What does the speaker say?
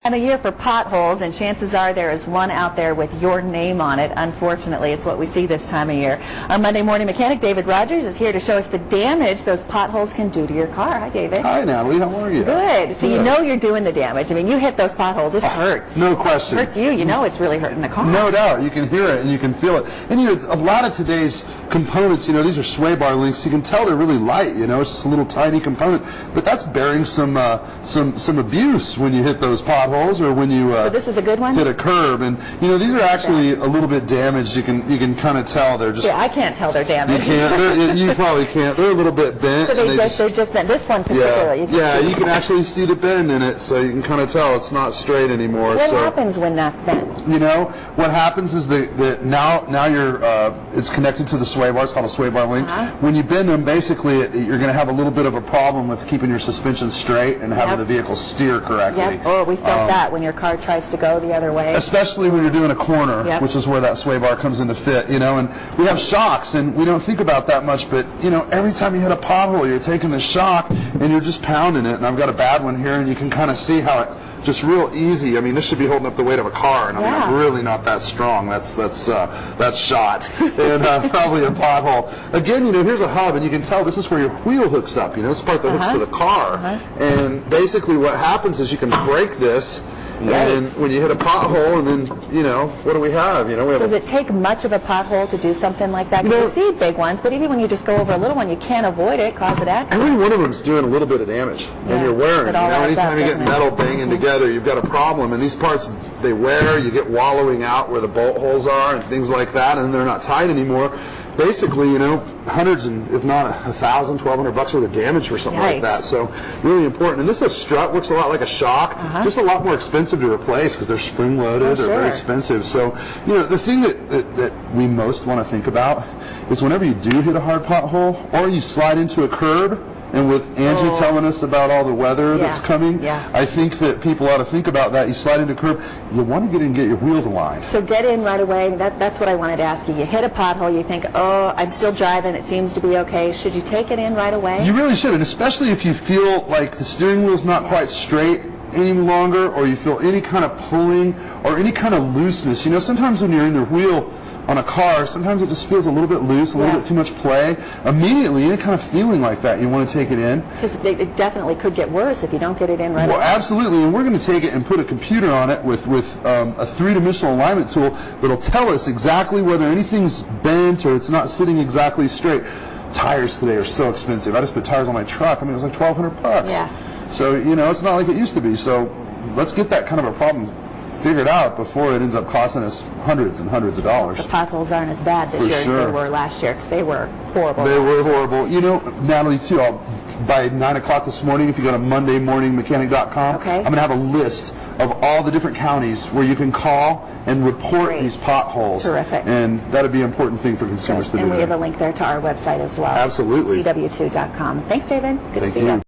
Time of year for potholes, and chances are there is one out there with your name on it. Unfortunately, it's what we see this time of year. Our Monday morning mechanic, David Rogers, is here to show us the damage those potholes can do to your car. Hi, David. Hi, Natalie. How are you? Good. So you know you're doing the damage. I mean, you hit those potholes. It hurts. No question. It hurts you. You know it's really hurting the car. No doubt. You can hear it and you can feel it. And, a lot of today's components, these are sway bar links. You can tell they're really light. It's just a little tiny component. But that's bearing some abuse when you hit those potholes or when you so this is a good one? Hit a curb. And, these are actually a little bit damaged. You can kind of tell they're just... Yeah, I can't tell they're damaged. You can't. You probably can't. They're a little bit bent. So they're just this one particularly. Yeah, you can actually see the bend in it, so you can kind of tell it's not straight anymore. What happens when that's bent? What happens is that now you're it's connected to the sway bar. It's called a sway bar link. When you bend them, basically you're going to have a little bit of a problem with keeping your suspension straight and having the vehicle steer correctly. Yep. Oh, we felt that when your car tries to go the other way. Especially when you're doing a corner, which is where that sway bar comes into fit. And we have shocks, and we don't think about that much, but every time you hit a pothole, you're taking the shock and you're just pounding it. And I've got a bad one here, and you can kind of see how it just real easy. I mean, this should be holding up the weight of a car, and I'm really not that strong. That's shot, and probably a pothole. Again, here's a hub, and you can tell this is where your wheel hooks up. This is part that hooks to the car, and basically what happens is you can break this. And when you hit a pothole, and then, what do we have? Does it take much of a pothole to do something like that? Because you see big ones, but even when you just go over a little one, you can't avoid it, cause it accident. Every one of them is doing a little bit of damage, and you're wearing. Anytime you get metal banging together, you've got a problem. And these parts, they wear. You get wallowing out where the bolt holes are and things like that, and they're not tight anymore. Basically, hundreds and if not $1,000, $1,200 worth of damage for something like that. So really important. And this strut works a lot like a shock, just a lot more expensive to replace because they're spring loaded. They're very expensive. So the thing that we most want to think about is whenever you do hit a hard pothole or you slide into a curb. And with Angie telling us about all the weather that's coming, I think that people ought to think about that. You slide into a curb, you want to get in and get your wheels aligned. So get in right away. That's what I wanted to ask you. You hit a pothole, you think, oh, I'm still driving, it seems to be okay. Should you take it in right away? You really should, and especially if you feel like the steering wheel's not quite straight any longer, or you feel any kind of pulling or any kind of looseness. Sometimes when you're in your wheel on a car, sometimes it just feels a little bit loose, a little bit too much play. Immediately, any kind of feeling like that, you want to take it in. Because it definitely could get worse if you don't get it in right away. Well, absolutely, and we're going to take it and put a computer on it with a three-dimensional alignment tool that'll tell us exactly whether anything's bent or it's not sitting exactly straight. Tires today are so expensive. I just put tires on my truck. I mean, it was like $1,200. Yeah. So, it's not like it used to be. So let's get that kind of a problem figured out before it ends up costing us hundreds and hundreds of dollars. The potholes aren't as bad this year as they were last year, because they were horrible. They were horrible. Natalie, too, by 9 o'clock this morning, if you go to mondaymorningmechanic.com, I'm going to have a list of all the different counties where you can call and report these potholes. Terrific. And that would be an important thing for consumers to do. And we have a link there to our website as well. Absolutely. CW2.com. Thanks, David. Good to see you.